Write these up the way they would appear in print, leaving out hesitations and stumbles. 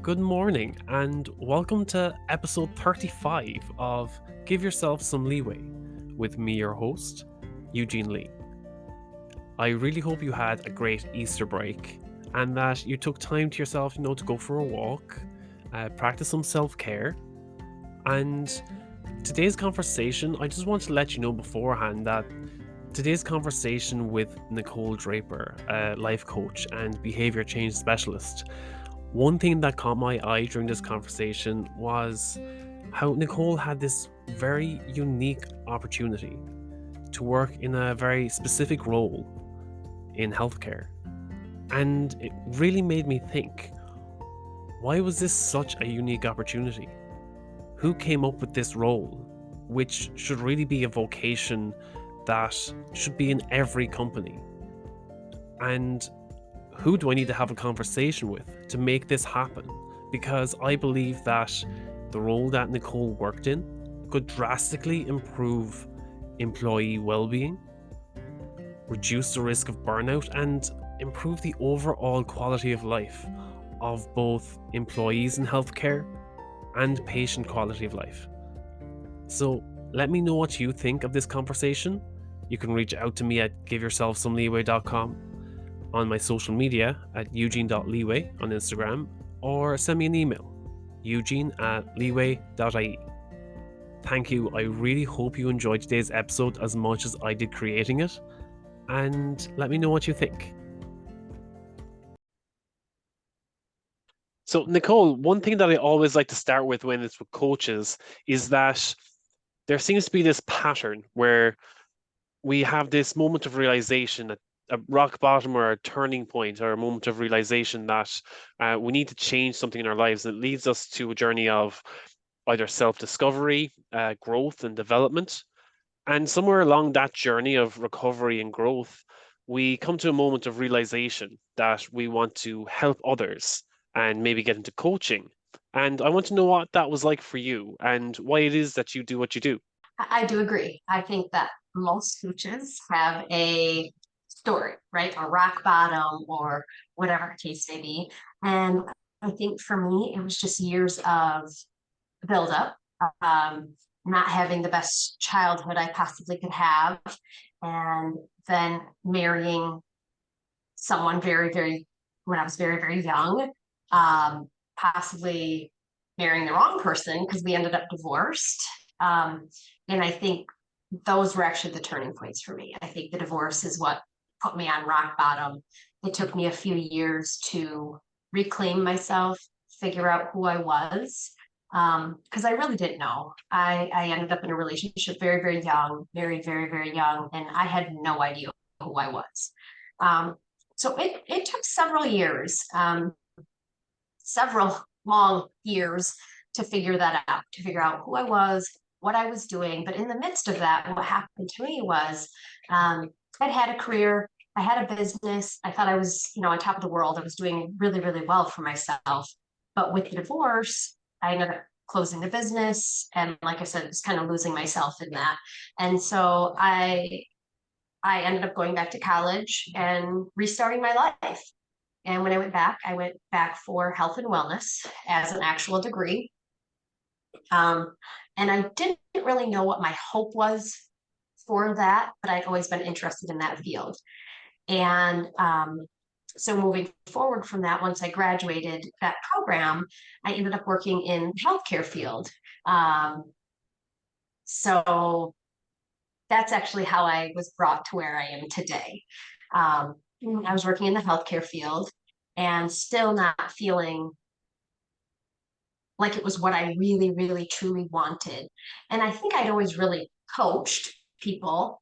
Good morning, and welcome to episode 35 of Give Yourself Some Leeway with me, your host, Eugene Lee. I really hope you had a great Easter break and that you took time to yourself, to go for a walk, practice some self care. And today's conversation, I just want to let you know beforehand that today's conversation with Nicole Draper, a life coach and behavior change specialist. One thing that caught my eye during this conversation was how Nicole had this very unique opportunity to work in a very specific role in healthcare. And it really made me think, why was this such a unique opportunity? Who came up with this role, which should really be a vocation that should be in every company? And who do I need to have a conversation with to make this happen? Because I believe that the role that Nicole worked in could drastically improve employee well-being, reduce the risk of burnout, and improve the overall quality of life of both employees in healthcare and patient quality of life. So let me know what you think of this conversation. You can reach out to me at giveyourselfsomeleeway.com, on my social media at eugene.leeway on Instagram, or send me an email, eugene@leeway.ie. Thank you. I really hope you enjoyed today's episode as much as I did creating it, and let me know what you think. So, Nicole, one thing that I always like to start with when it's with coaches is that there seems to be this pattern where we have this moment of realization, a rock bottom or a turning point or a moment of realization that we need to change something in our lives. And it leads us to a journey of either self-discovery, growth and development. And somewhere along that journey of recovery and growth, we come to a moment of realization that we want to help others and maybe get into coaching. And I want to know what that was like for you and why it is that you do what you do. I do agree. I think that most coaches have a story, right? A rock bottom or whatever the case may be. And I think for me, it was just years of buildup, not having the best childhood I possibly could have, and then marrying someone when I was very, very young, possibly marrying the wrong person because we ended up divorced. And I think those were actually the turning points for me. I think the divorce is what put me on rock bottom. It took me a few years to reclaim myself, figure out who I was, because I really didn't know. I ended up in a relationship very, very young, married very, very young, and I had no idea who I was. So it took several years, several long years to figure that out, to figure out who I was, what I was doing. But in the midst of that, what happened to me was I'd had a career, I had a business. I thought I was, on top of the world. I was doing really, really well for myself. But with the divorce, I ended up closing the business. And like I said, just kind of losing myself in that. And so I ended up going back to college and restarting my life. And when I went back for health and wellness as an actual degree. And I didn't really know what my hope was for that, but I'd always been interested in that field. And so moving forward from that, once I graduated that program, I ended up working in the healthcare field. So that's actually how I was brought to where I am today. I was working in the healthcare field and still not feeling like it was what I really, really, truly wanted. And I think I'd always really coached people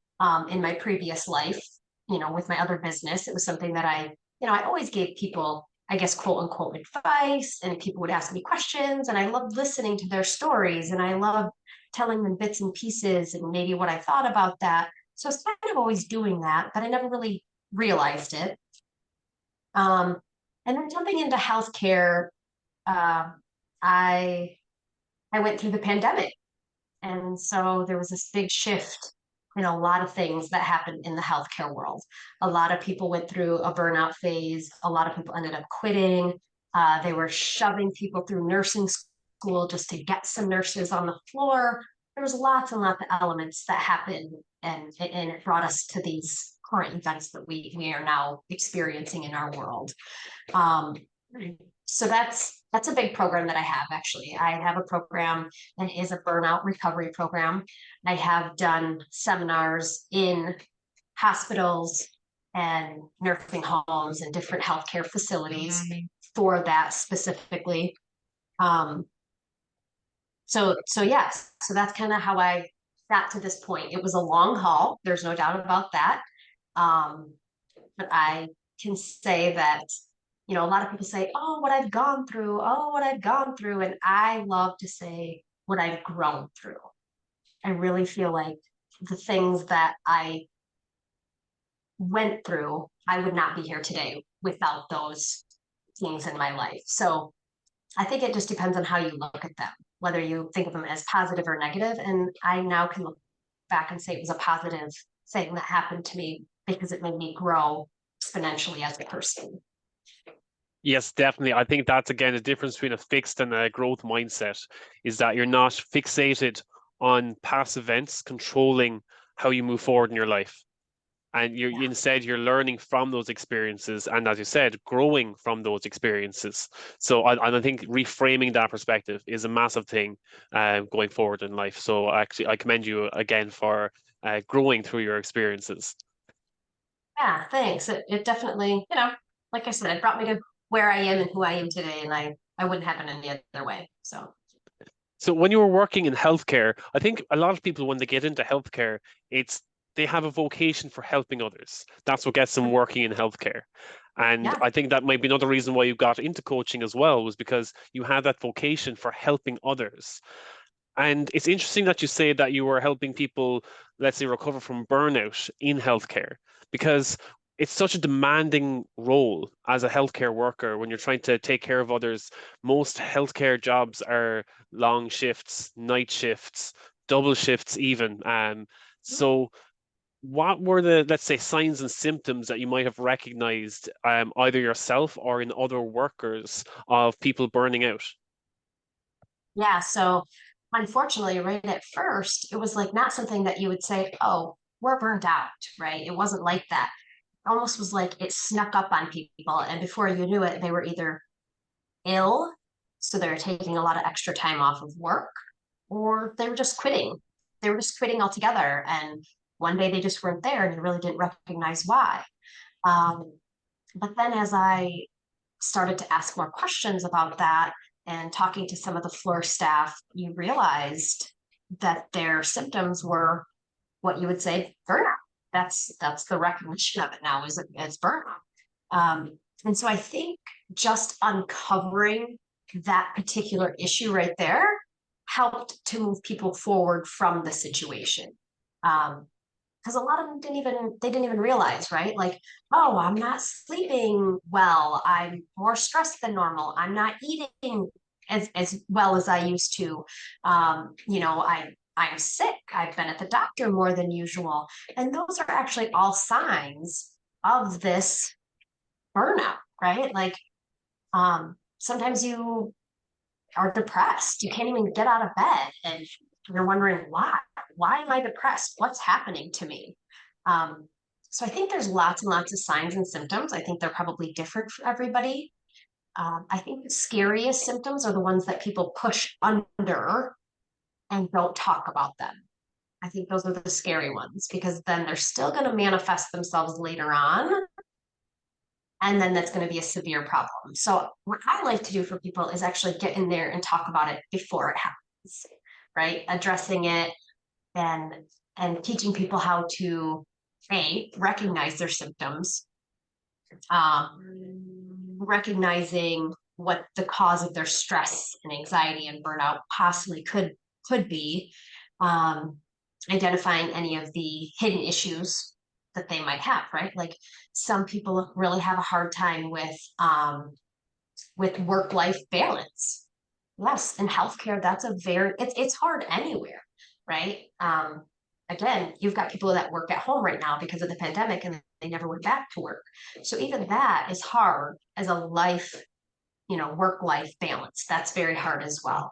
in my previous life, with my other business. It was something that I always gave people, I guess, quote unquote, advice, and people would ask me questions. And I loved listening to their stories, and I loved telling them bits and pieces and maybe what I thought about that. So I was kind of always doing that, but I never really realized it. And then jumping into healthcare, uh, I I went through the pandemic, and so there was this big shift in a lot of things that happened in the healthcare world. A lot of people went through a burnout phase. A lot of people ended up quitting. They were shoving people through nursing school just to get some nurses on the floor. There was lots and lots of elements that happened, and it brought us to these current events that we are now experiencing in our world. Um, so that's a big program that I have. Actually, I have a program that is a burnout recovery program. I have done seminars in hospitals and nursing homes and different healthcare facilities for that specifically. Um, so yes, so that's kind of how I got to this point. It was a long haul. There's no doubt about that. Um, but I can say that, a lot of people say, oh, what I've gone through, oh, what I've gone through. And I love to say what I've grown through. I really feel like the things that I went through, I would not be here today without those things in my life. So I think it just depends on how you look at them, whether you think of them as positive or negative. And I now can look back and say it was a positive thing that happened to me because it made me grow exponentially as a person. Yes, definitely. I think that's again the difference between a fixed and a growth mindset is that you're not fixated on past events controlling how you move forward in your life. And Yeah. instead you're learning from those experiences and, as you said, growing from those experiences. So I think reframing that perspective is a massive thing going forward in life. So actually I commend you again for growing through your experiences. Yeah, thanks. It definitely, like I said, it brought me to where I am and who I am today, and I wouldn't have it any other way. So when you were working in healthcare, I think a lot of people, when they get into healthcare, it's they have a vocation for helping others. That's what gets them working in healthcare. And Yeah. I think that might be another reason why you got into coaching as well, was because you had that vocation for helping others. And it's interesting that you say that you were helping people, let's say, recover from burnout in healthcare, because it's such a demanding role as a healthcare worker when you're trying to take care of others. Most healthcare jobs are long shifts, night shifts, double shifts, even. So, what were the, let's say, signs and symptoms that you might have recognized, either yourself or in other workers, of people burning out? Yeah. So unfortunately, right at first, it was like not something that you would say, oh, we're burned out, right? It wasn't like that. It almost was like it snuck up on people. And before you knew it, they were either ill, so they're taking a lot of extra time off of work, or they were just quitting. They were just quitting altogether. And one day they just weren't there and you really didn't recognize why. Um, but then as I started to ask more questions about that and talking to some of the floor staff, you realized that their symptoms were what you would say burnout. That's the recognition of it now is as burnout. And so I think just uncovering that particular issue right there helped to move people forward from the situation. Because a lot of them didn't even realize, right? Like, oh, I'm not sleeping well. I'm more stressed than normal. I'm not eating as well as I used to. I'm sick. I've been at the doctor more than usual. And those are actually all signs of this burnout, right? Like, sometimes you are depressed. You can't even get out of bed and you're wondering why. Why am I depressed? What's happening to me? Um, so I think there's lots and lots of signs and symptoms. I think they're probably different for everybody. I think the scariest symptoms are the ones that people push under and don't talk about them. I think those are the scary ones because then they're still going to manifest themselves later on. And then that's going to be a severe problem. So, what I like to do for people is actually get in there and talk about it before it happens, right? Addressing it and teaching people how to recognize their symptoms, recognizing what the cause of their stress and anxiety and burnout possibly could be, um, identifying any of the hidden issues that they might have, right? Like some people really have a hard time with work-life balance. Yes, in healthcare, that's it's hard anywhere, right? Again, you've got people that work at home right now because of the pandemic and they never went back to work. So even that is hard as a life work-life balance. That's very hard as well.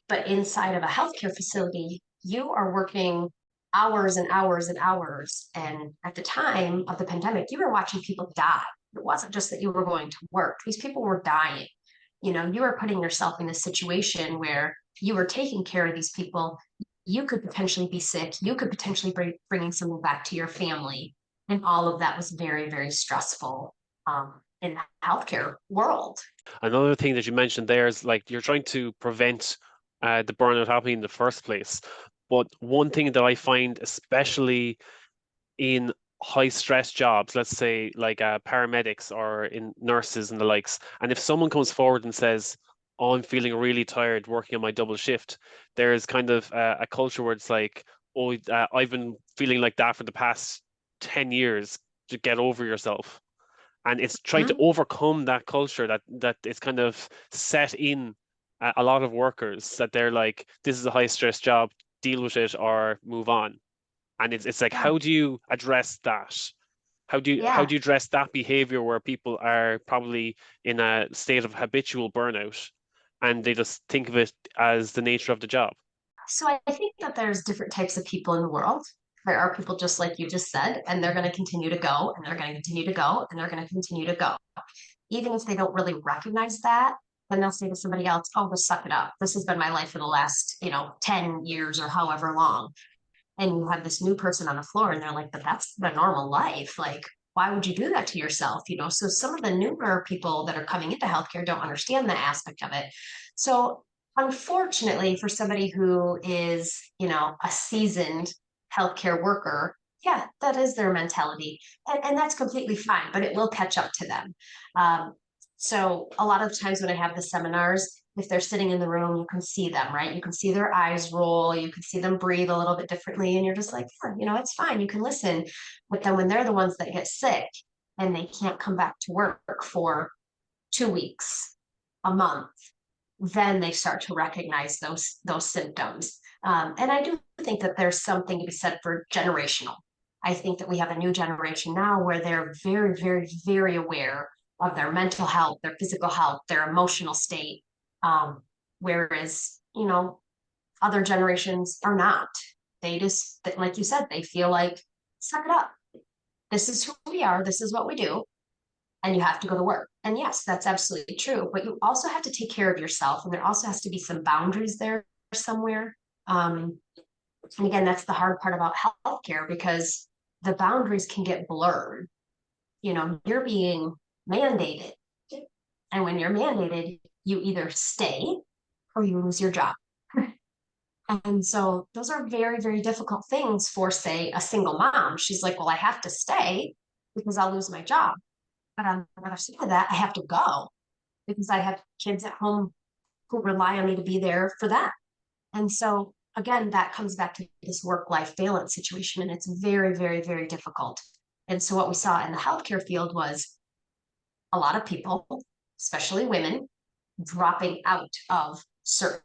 But inside of a healthcare facility, you are working hours and hours and hours. And at the time of the pandemic, you were watching people die. It wasn't just that you were going to work. These people were dying. You were putting yourself in a situation where you were taking care of these people. You could potentially be sick. You could potentially bringing someone back to your family. And all of that was very, very stressful in the healthcare world. Another thing that you mentioned there is like you're trying to prevent the burnout happening in the first place. But one thing that I find, especially in high stress jobs, let's say like paramedics or in nurses and the likes, and if someone comes forward and says, "Oh, I'm feeling really tired working on my double shift," there's kind of a culture where it's like, "Oh, I've been feeling like that for the past 10 years. To get over yourself." And it's trying to Mhm. overcome that culture that is kind of set in a lot of workers, that they're like, this is a high stress job, deal with it or move on. And it's like, Yeah. how do you address that? How Yeah. do you address that behavior where people are probably in a state of habitual burnout and they just think of it as the nature of the job? So I think that there's different types of people in the world. There are people just like you just said, and they're going to continue to go, and they're going to continue to go, and they're going to continue to go. Even if they don't really recognize that, then they'll say to somebody else, "Oh, just suck it up. This has been my life for the last, 10 years or however long." And you have this new person on the floor, and they're like, "But that's the normal life. Like, why would you do that to yourself?" So some of the newer people that are coming into healthcare don't understand that aspect of it. So unfortunately, for somebody who is, a seasoned healthcare worker, yeah, that is their mentality. And that's completely fine, but it will catch up to them. Um, so a lot of times when I have the seminars, if they're sitting in the room, you can see them, right? You can see their eyes roll, you can see them breathe a little bit differently, and you're just like, yeah, it's fine, you can listen. But then when they're the ones that get sick and they can't come back to work for 2 weeks, a month, then they start to recognize those symptoms. And I do think that there's something to be said for generational. I think that we have a new generation now where they're very, very, very aware of their mental health, their physical health, their emotional state. Um, Whereas, other generations are not. They just, like you said, they feel like, suck it up. This is who we are. This is what we do, and you have to go to work. And yes, that's absolutely true. But you also have to take care of yourself. And there also has to be some boundaries there somewhere. And again, that's the hard part about healthcare because the boundaries can get blurred. You're being mandated. And when you're mandated, you either stay or you lose your job. And so those are very, very difficult things for, say, a single mom. She's like, well, I have to stay because I'll lose my job. But on the other side of that, I have to go because I have kids at home who rely on me to be there for them. And so, again, that comes back to this work life balance situation. And it's very, very, very difficult. And so, what we saw in the healthcare field was a lot of people, especially women, dropping out of certain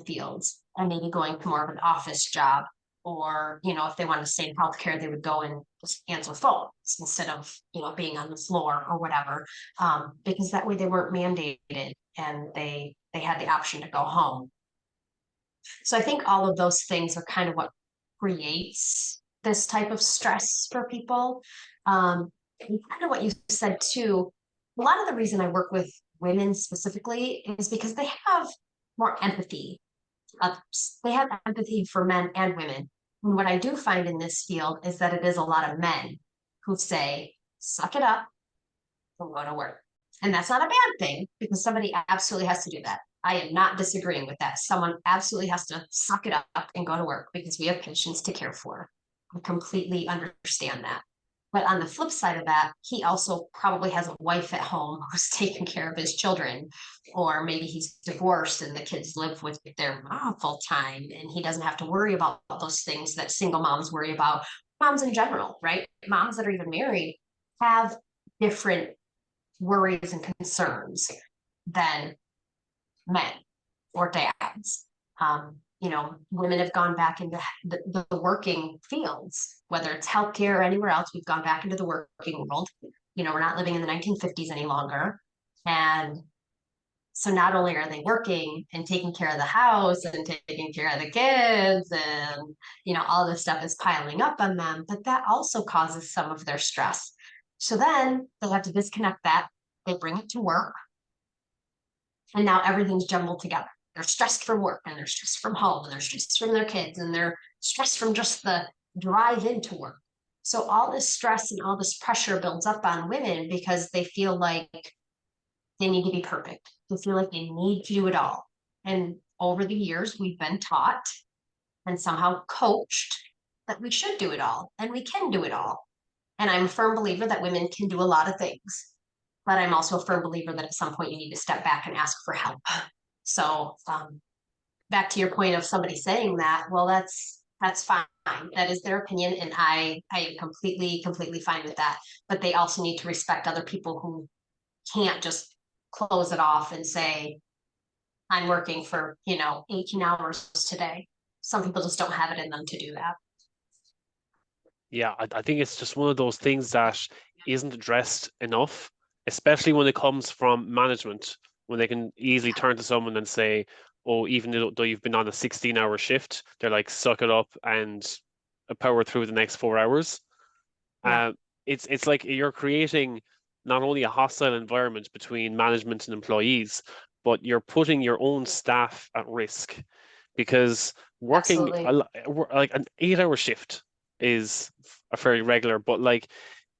fields and maybe going to more of an office job. Or, if they wanted to stay in healthcare, they would go and just answer phones instead of, being on the floor or whatever, because that way they weren't mandated and they had the option to go home. So I think all of those things are kind of what creates this type of stress for people. And kind of what you said too, a lot of the reason I work with women specifically is because they have more empathy for others. They have empathy for men and women. And what I do find in this field is that it is a lot of men who say, suck it up and go to work. And that's not a bad thing because somebody absolutely has to do that. I am not disagreeing with that. Someone absolutely has to suck it up and go to work because we have patients to care for. I completely understand that. But on the flip side of that, he also probably has a wife at home who's taking care of his children, or maybe he's divorced and the kids live with their mom full time, and he doesn't have to worry about those things that single moms worry about. Moms in general, right? Moms that are even married have different worries and concerns than men or dads. Women have gone back into the working fields, whether it's healthcare or anywhere else. We've gone back into the working world. We're not living in the 1950s any longer. And So not only are they working and taking care of the house and taking care of the kids and all this stuff is piling up on them, but that also causes some of their stress. So then they have to disconnect that. They bring it to work, and now everything's jumbled together. They're stressed from work, and they're stressed from home, and they're stressed from their kids, and they're stressed from just the drive into work. So all this stress and all this pressure builds up on women because they feel like they need to be perfect. They feel like they need to do it all. And over the years, we've been taught and somehow coached that we should do it all and we can do it all. And I'm a firm believer that women can do a lot of things, but I'm also a firm believer that at some point you need to step back and ask for help. So back to your point of somebody saying that, well, that's fine. That is their opinion, and I am completely fine with that. But they also need to respect other people who can't just close it off and say, I'm working for 18 hours today. Some people just don't have it in them to do that. Yeah, I think it's just one of those things that isn't addressed enough, especially when it comes from management, when they can easily turn to someone and say, oh, even though you've been on a 16-hour shift, they're like, suck it up and power through the next 4 hours. Yeah, Uh, it's like you're creating not only a hostile environment between management and employees, but you're putting your own staff at risk because working absolutely. like an 8-hour shift is a very regular, but like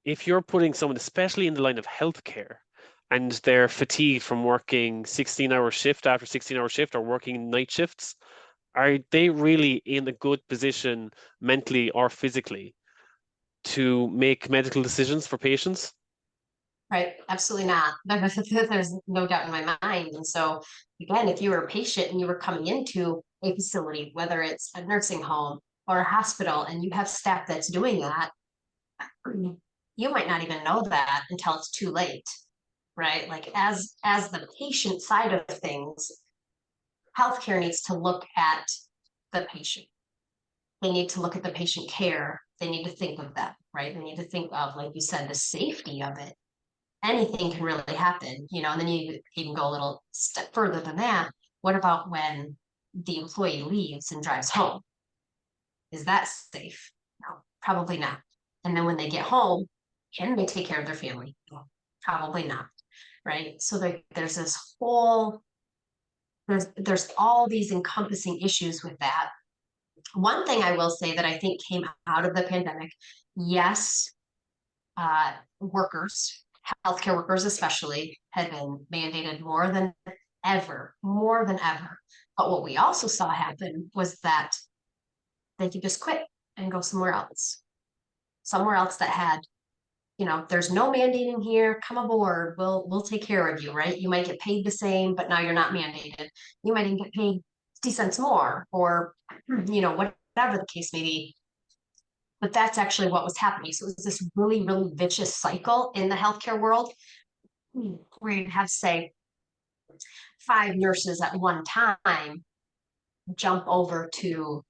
if you're putting someone, especially in the line of healthcare, and they're fatigued from working 16-hour shift after 16-hour shift or working night shifts, are they really in a good position mentally or physically to make medical decisions for patients? Right. Absolutely not. There's no doubt in my mind. And so, again, if you were a patient and you were coming into a facility, whether it's a nursing home or a hospital, and you have staff that's doing that, you might not even know that until it's too late, right? Like as the patient side of things, healthcare needs to look at the patient. They need to look at the patient care. They need to think of that, right? They need to think of, like you said, the safety of it. Anything can really happen, and then you even go a little step further than that. What about when the employee leaves and drives home? Is that safe? No, probably not. And then when they get home, can they take care of their family? No, probably not. Right. So there's this whole there's all these encompassing issues with that. One thing I will say that I think came out of the pandemic, yes, workers, healthcare workers especially, had been mandated more than ever. But what we also saw happen was that they could just quit and go somewhere else that had, there's no mandating here. Come aboard. We'll take care of you, right? You might get paid the same, but now you're not mandated. You might even get paid 50 cents more, or whatever the case may be. But that's actually what was happening. So it was this really vicious cycle in the healthcare world where you have, say, 5 nurses at one time jump over to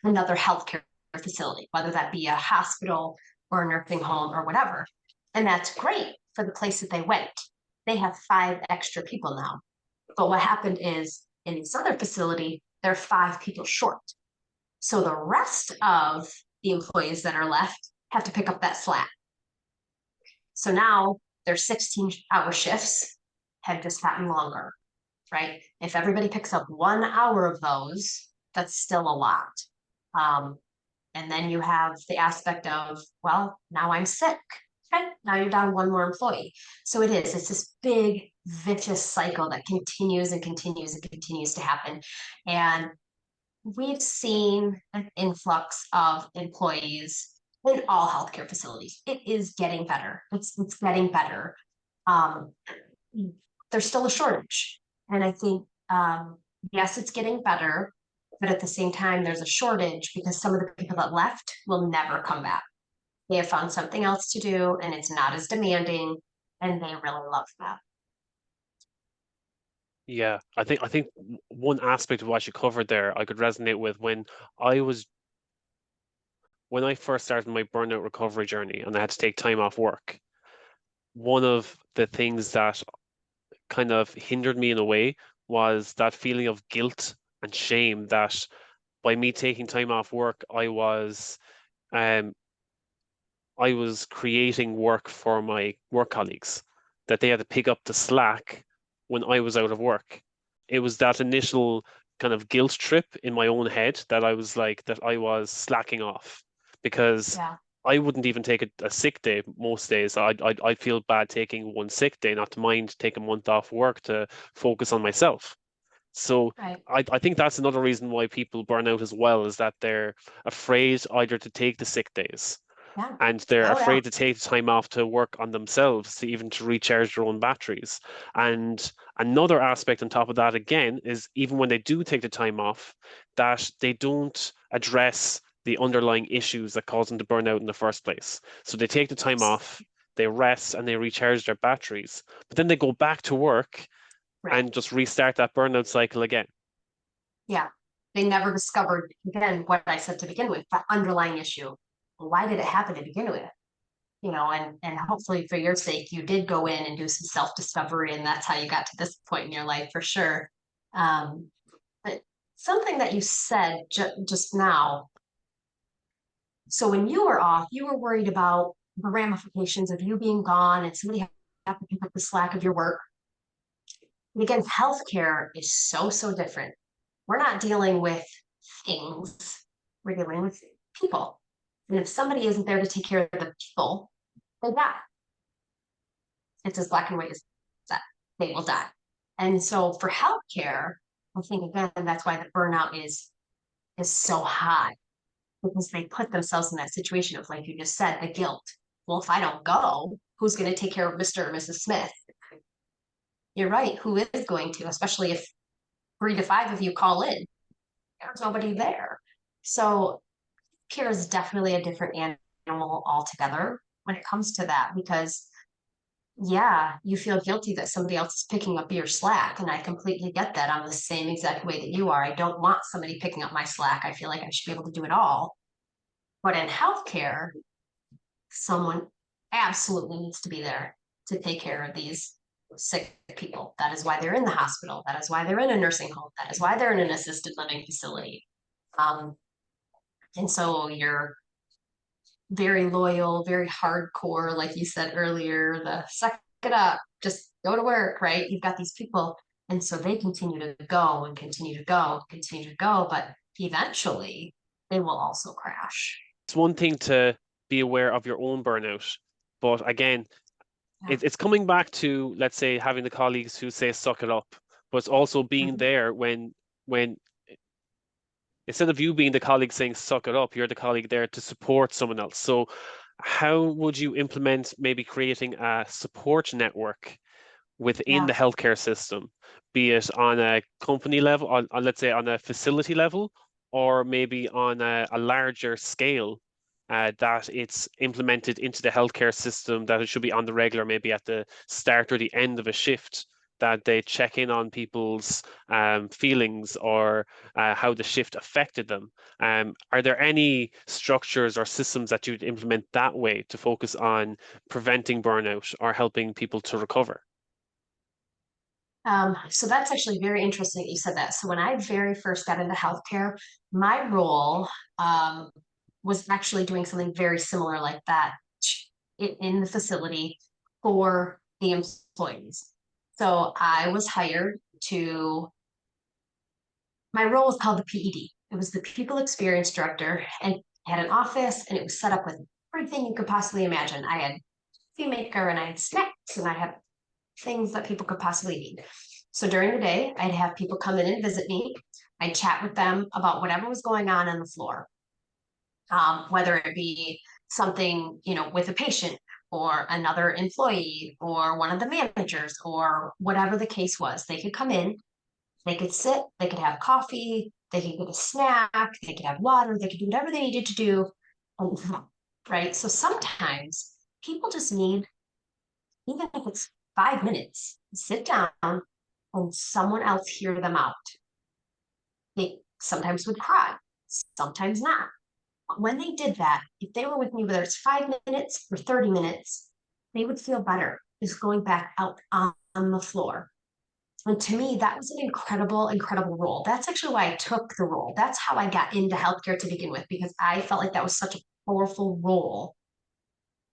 another healthcare facility, whether that be a hospital or a nursing home or whatever. And that's great for the place that they went. They have 5 extra people now. But what happened is in this other facility, they're 5 people short. So the rest of the employees that are left have to pick up that slack. So now their 16-hour shifts have just gotten longer, right? If everybody picks up 1 hour of those, that's still a lot. And then you have the aspect of, well, now I'm sick. Okay, now you're down one more employee. So it's this big vicious cycle that continues and continues and continues to happen. And we've seen an influx of employees in all healthcare facilities. It is getting better. It's getting better. Um, there's still a shortage. And I think, yes, it's getting better, but at the same time, there's a shortage because some of the people that left will never come back. They have found something else to do and it's not as demanding, and they really love that. Yeah, I think one aspect of what you covered there I could resonate with I was when I first started my burnout recovery journey and I had to take time off work. One of the things that kind of hindered me in a way was that feeling of guilt and shame that by me taking time off work, um, I was creating work for my work colleagues, that they had to pick up the slack when I was out of work. It was that initial kind of guilt trip in my own head that I was like, that I was slacking off because Yeah. I wouldn't even take a sick day most days. I'd feel bad taking one sick day, not to mind take a month off work to focus on myself. So Right. I think that's another reason why people burn out as well, is that they're afraid either to take the sick days Yeah. and they're Oh, yeah. afraid to take the time off to work on themselves, to even to recharge their own batteries. And another aspect on top of that again is even when they do take the time off, that they don't address the underlying issues that cause them to burn out in the first place. So they take the time off, they rest and they recharge their batteries, but then they go back to work Right. and just restart that burnout cycle again. Yeah. They never discovered, again, what I said to begin with, the underlying issue. Why did it happen to begin with? And hopefully for your sake, you did go in and do some self-discovery, and that's how you got to this point in your life for sure. Um, but something that you said just now, so when you were off, you were worried about the ramifications of you being gone and somebody have to pick up the slack of your work. And again, healthcare is so, so different. We're not dealing with things, we're dealing with people. And if somebody isn't there to take care of the people, they die. It's as black and white as that. They will die. And so for healthcare, I think again, that's why the burnout is so high, because they put themselves in that situation of, like you just said, the guilt. Well, if I don't go, who's going to take care of Mr. or Mrs. Smith? You're right. Who is going to, especially if 3 to 5 of you call in? There's nobody there. So care is definitely a different animal altogether when it comes to that, because yeah, you feel guilty that somebody else is picking up your slack. And I completely get that. I'm the same exact way that you are. I don't want somebody picking up my slack. I feel like I should be able to do it all. But in healthcare, someone absolutely needs to be there to take care of these sick people. That is why they're in the hospital. That is why they're in a nursing home. That is why they're in an assisted living facility. Um, and so you're very loyal, very hardcore, like you said earlier, the suck it up, just go to work, right? You've got these people. And so they continue to go and continue to go, continue to go, but eventually they will also crash. It's one thing to be aware of your own burnout, but again, Yeah. it's coming back to, let's say, having the colleagues who say suck it up, but it's also being Mhm. there when instead of you being the colleague saying suck it up, you're the colleague there to support someone else. So how would you implement maybe creating a support network within Yeah. the healthcare system, be it on a company level, let's say on a facility level, or maybe on a larger scale, that it's implemented into the healthcare system, that it should be on the regular, maybe at the start or the end of a shift, that they check in on people's feelings or how the shift affected them. Are there any structures or systems that you'd implement that way to focus on preventing burnout or helping people to recover? So that's actually very interesting that you said that. So when I very first got into healthcare, my role um, was actually doing something very similar like that in the facility for the employees. So I was hired to, my role was called the PED. It was the People Experience Director, and I had an office, and it was set up with everything you could possibly imagine. I had coffee maker, and I had snacks, and I had things that people could possibly need. So during the day, I'd have people come in and visit me. I'd chat with them about whatever was going on the floor, whether it be something, with a patient or another employee or one of the managers or whatever the case was. They could come in, they could sit, they could have coffee, they could get a snack, they could have water, they could do whatever they needed to do. Right. So sometimes people just need, even if it's 5 minutes, sit down and someone else hear them out. They sometimes would cry, sometimes not. When they did that, if they were with me, whether it's 5 minutes or 30 minutes, they would feel better just going back out on the floor. And to me, that was an incredible, incredible role. That's actually why I took the role. That's how I got into healthcare to begin with, because I felt like that was such a powerful role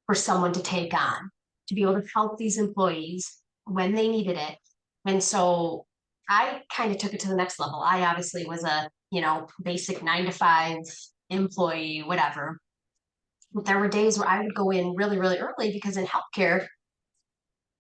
for someone to take on, to be able to help these employees when they needed it. And so I kind of took it to the next level. I obviously was a, basic 9 to 5 employee, whatever. But there were days where I would go in really, really early because in healthcare,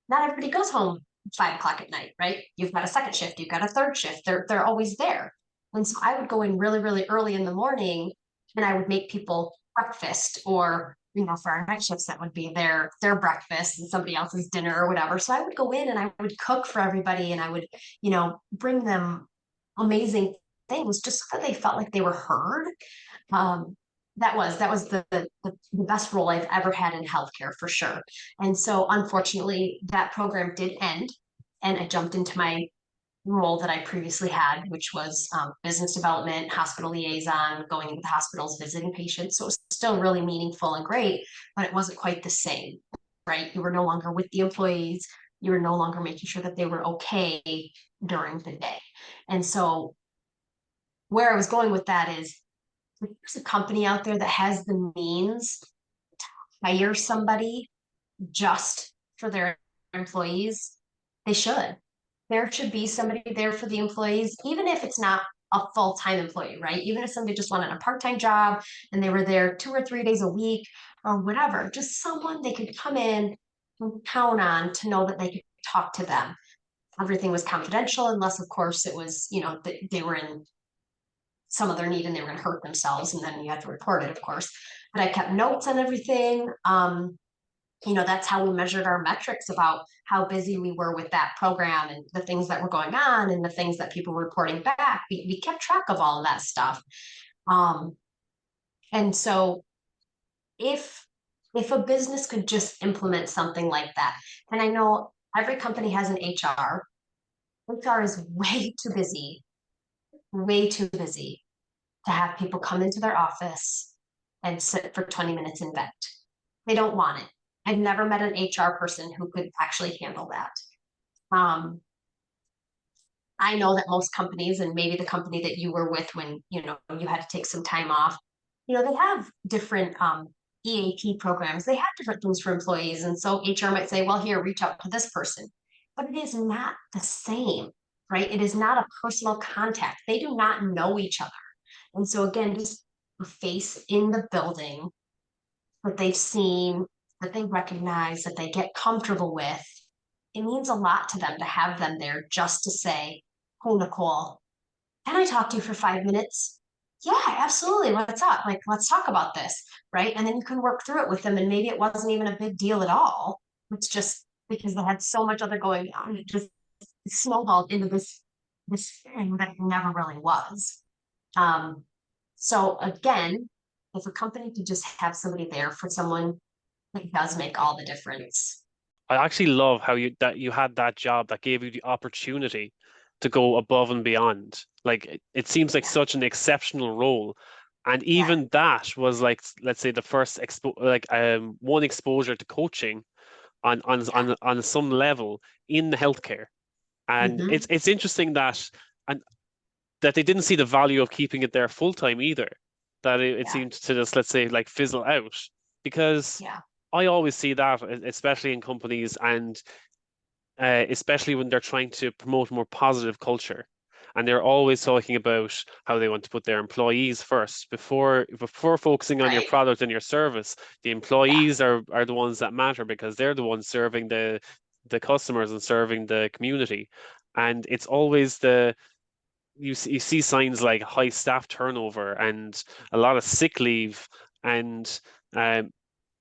not everybody goes home 5 o'clock at night, right? You've got a second shift, you've got a third shift. They're always there. And so I would go in really, really early in the morning and I would make people breakfast or for our night shifts, that would be their breakfast and somebody else's dinner or whatever. So I would go in and I would cook for everybody and I would, bring them amazing things just so that they felt like they were heard. Um, that was the best role I've ever had in healthcare for sure. And so unfortunately, that program did end, and I jumped into my role that I previously had, which was business development, hospital liaison, going into the hospitals, visiting patients. So it was still really meaningful and great, but it wasn't quite the same, right? You were no longer with the employees. You were no longer making sure that they were okay during the day. And so where I was going with that is there's a company out there that has the means to hire somebody just for their employees, they should. There should be somebody there for the employees, even if it's not a full-time employee, right? Even if somebody just wanted a part-time job and they were there 2 or 3 days a week or whatever, just someone they could come in and count on to know that they could talk to them. Everything was confidential, unless, of course, it was, they were in some other need and they were going to hurt themselves, and then you had to report it, of course. But I kept notes on everything. That's how we measured our metrics about how busy we were with that program and the things that were going on and the things that people were reporting back. We kept track of all of that stuff. Um, and so if if a business could just implement something like that, and I know every company has an HR. HR is way too busy to have people come into their office and sit for 20 minutes and vent. They don't want it. I've never met an HR person who could actually handle that. Um, I know that most companies, and maybe the company that you were with when you had to take some time off, they have different EAP programs. They have different things for employees, and so HR might say, "Well, here, reach out to this person," but it is not the same, right? It is not a personal contact. They do not know each other, and so again, just a face in the building that they've seen, that they recognize, that they get comfortable with. It means a lot to them to have them there just to say, "Oh, Nicole, can I talk to you for 5 minutes?" "Yeah, absolutely. What's up? Like, let's talk about this." Right. And then you can work through it with them. And maybe it wasn't even a big deal at all. It's just because they had so much other going on. It just snowballed into this thing that never really was. Um, so again, if a company could just have somebody there for someone, it does make all the difference. I actually love how you had that job that gave you the opportunity to go above and beyond. Like it seems like Yeah. such an exceptional role. And Yeah. even that was like, let's say, the first one exposure to coaching Yeah. on some level in the healthcare. And Mm-hmm. it's interesting that they didn't see the value of keeping it there full time either. That it Yeah. seemed to just, let's say, like fizzle out. Because Yeah. I always see that, especially in companies, and especially when they're trying to promote more positive culture. And they're always talking about how they want to put their employees first before focusing on your Right. product and your service. The Yeah. employees are the ones that matter because they're the ones serving the customers and serving the community. And it's always you see signs like high staff turnover and a lot of sick leave and um,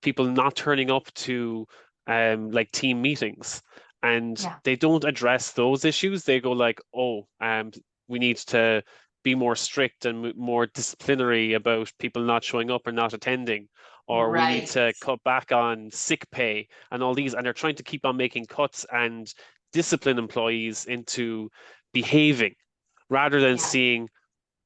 people not turning up to like team meetings, and Yeah. they don't address those issues. They go like, "Oh, we need to be more strict and more disciplinary about people not showing up or not attending, or we need Right. to cut back on sick pay and all these." And they're trying to keep on making cuts and discipline employees into behaving rather than Yeah. seeing,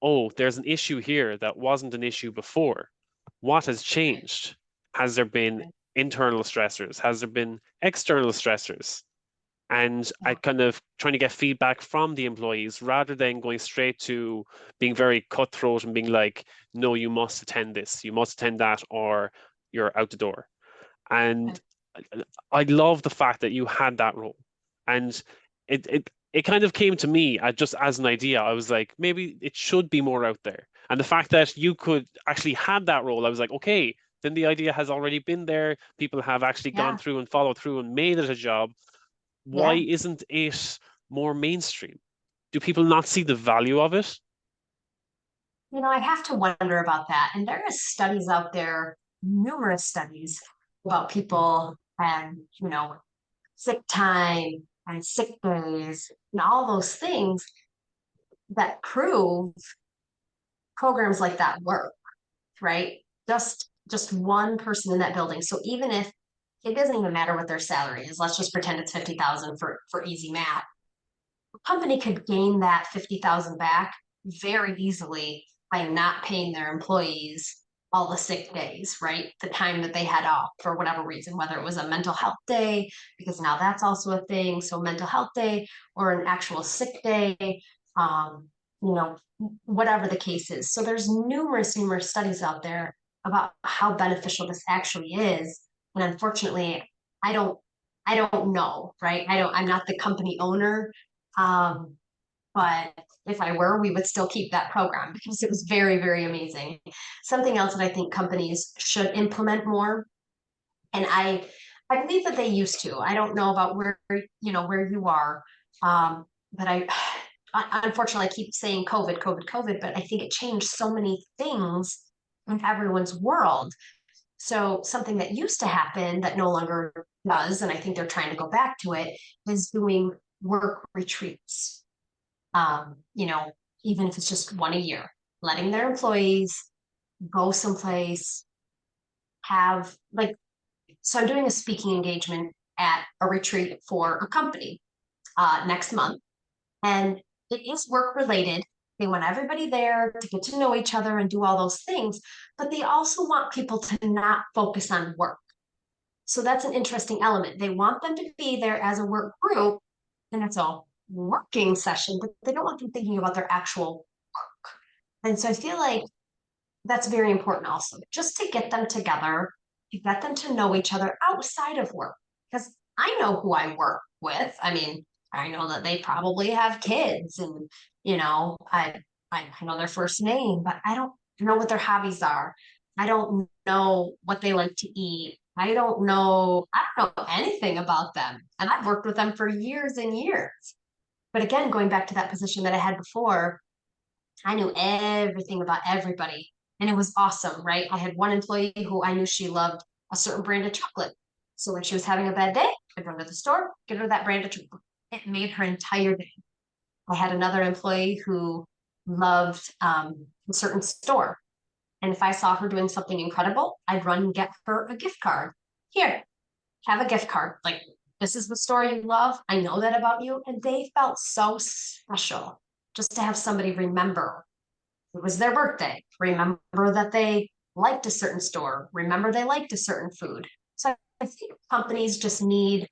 "Oh, there's an issue here that wasn't an issue before. What has Right. changed? Has there been Right. internal stressors? Has there been external stressors?" and I kind of trying to get feedback from the employees rather than going straight to being very cutthroat and being like, no, you must attend this, you must attend that, or you're out the door. And I love the fact that you had that role. And it kind of came to me just as an idea. I was like, maybe it should be more out there. And the fact that you could actually have that role, I was like, okay, then the idea has already been there. People have actually gone Yeah. through and followed through and made it a job. Why Yeah. isn't it more mainstream? Do people not see the value of it? I have to wonder about that. And there is studies out there, numerous studies about people and, sick time and sick days and all those things that prove programs like that work, right? Just one person in that building. So even if it doesn't even matter what their salary is, let's just pretend it's 50,000 for easy math. A company could gain that 50,000 back very easily by not paying their employees all the sick days, right? The time that they had off for whatever reason, whether it was a mental health day, because now that's also a thing. So mental health day or an actual sick day, um, you know, whatever the case is. So there's numerous studies out there about how beneficial this actually is. And unfortunately, I don't I don't know, right? I'm not the company owner. Um, but if I were, we would still keep that program because it was very amazing. Something else that I think companies should implement more, and I believe that they used to. I don't know about where you are, but I unfortunately I keep saying COVID, but I think it changed so many things in everyone's world. So something that used to happen that no longer does, and I think they're trying to go back to it, is doing work retreats. Um, you know, Even if it's just one a year, letting their employees go someplace, have like, so I'm doing a speaking engagement at a retreat for a company next month, and it is work related. They want everybody there to get to know each other and do all those things, but they also want people to not focus on work. So that's an interesting element. They want them to be there as a work group, and it's a working session, but they don't want them thinking about their actual work. And so I feel like that's very important also, just to get them together, to get them to know each other outside of work. Because I know who I work with. I mean, I know that they probably have kids and, I know their first name, but I don't know what their hobbies are. I don't know what they like to eat. I don't know anything about them. And I've worked with them for years and years. But again, going back to that position that I had before, I knew everything about everybody. And it was awesome, right? I had one employee who I knew she loved a certain brand of chocolate. So when she was having a bad day, I'd run to the store, get her that brand of chocolate. It made her entire day. I had another employee who loved a certain store. And if I saw her doing something incredible, I'd run and get her a gift card. Here, have a gift card. Like, this is the store you love. I know that about you. And they felt so special just to have somebody remember it was their birthday, remember that they liked a certain store, remember they liked a certain food. So I think companies just need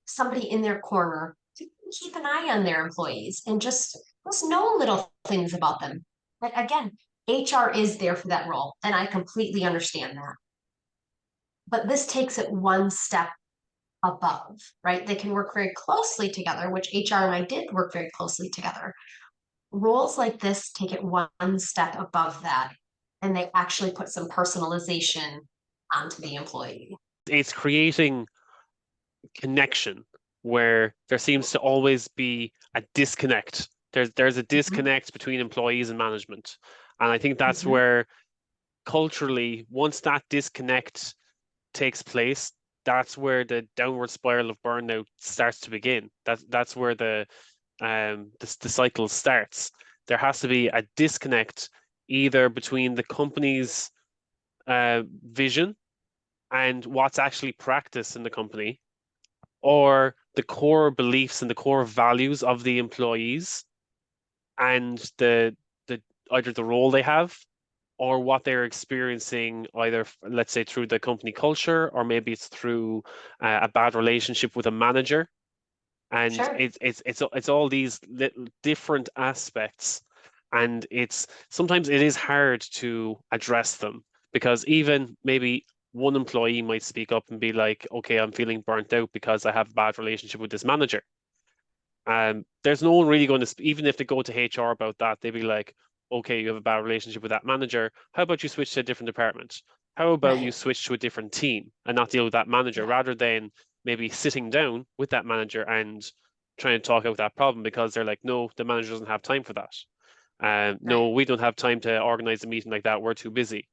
somebody in their corner to keep an eye on their employees and just know little things about them. But again, HR is there for that role, and I completely understand that. But this takes it one step above, right? They can work very closely together, which HR and I did work very closely together. Roles like this take it one step above that, and they actually put some personalization onto the employee. It's creating connection where there seems to always be a disconnect. There's a Mhm. disconnect between employees and management. And I think that's Mhm. where culturally, once that disconnect takes place, that's where the downward spiral of burnout starts to begin. That's where the cycle starts. There has to be a disconnect either between the company's vision and what's actually practiced in the company, or the core beliefs and the core values of the employees and the either the role they have or what they're experiencing, either let's say through the company culture or maybe it's through a bad relationship with a manager. And Sure. it's all these little different aspects, and it's sometimes it is hard to address them because even maybe one employee might speak up and be like, okay, I'm feeling burnt out because I have a bad relationship with this manager. There's no one really going to, even if they go to HR about that, they'd be like, okay, you have a bad relationship with that manager. How about you switch to a different department? How about you Right. switch to a different team and not deal with that manager Yeah. rather than maybe sitting down with that manager and trying to talk out that problem because they're like, no, the manager doesn't have time for that. No, Right. we don't have time to organize a meeting like that. We're too busy.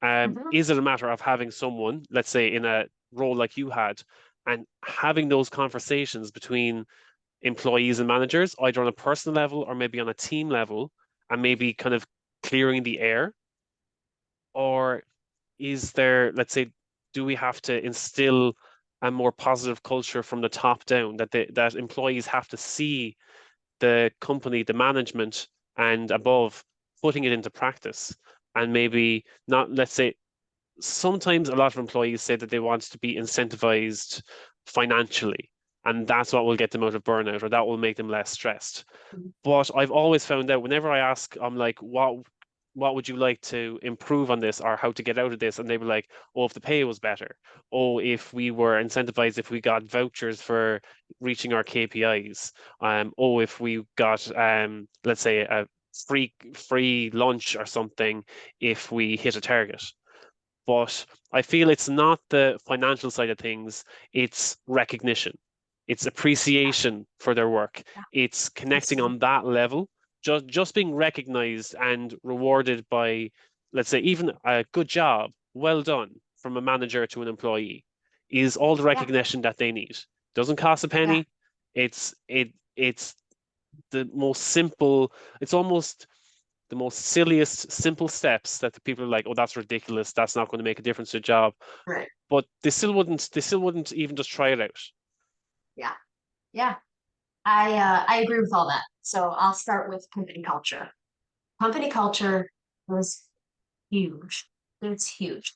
Hmm. Is it a matter of having someone, let's say in a role like you had, and having those conversations between employees and managers, either on a personal level or maybe on a team level, and maybe kind of clearing the air? Or is there, let's say, do we have to instill a more positive culture from the top down that that employees have to see the company, the management, and above putting it into practice? And maybe not, let's say, sometimes a lot of employees say that they want to be incentivized financially, and that's what will get them out of burnout or that will make them less stressed. But I've always found out whenever I ask, I'm like, what would you like to improve on this or how to get out of this? And they were like, oh, if the pay was better. Oh, if we were incentivized, if we got vouchers for reaching our KPIs. Oh, if we got let's say a free lunch or something if we hit a target. But I feel it's not the financial side of things, it's recognition, it's Yeah. appreciation for their work, Yeah. it's connecting Absolutely. on that level, just being recognized and rewarded by, let's say, even a good job, well done from a manager to an employee, is all the Yeah. recognition that they need. Doesn't cost a Yeah. penny. It's the most simple, it's almost the most silliest, simple steps that the people are like, oh, that's ridiculous. That's not going to make a difference to the job. Right. But they still wouldn't even just try it out. Yeah. Yeah. I agree with all that. So I'll start with company culture. Company culture was huge. It's huge.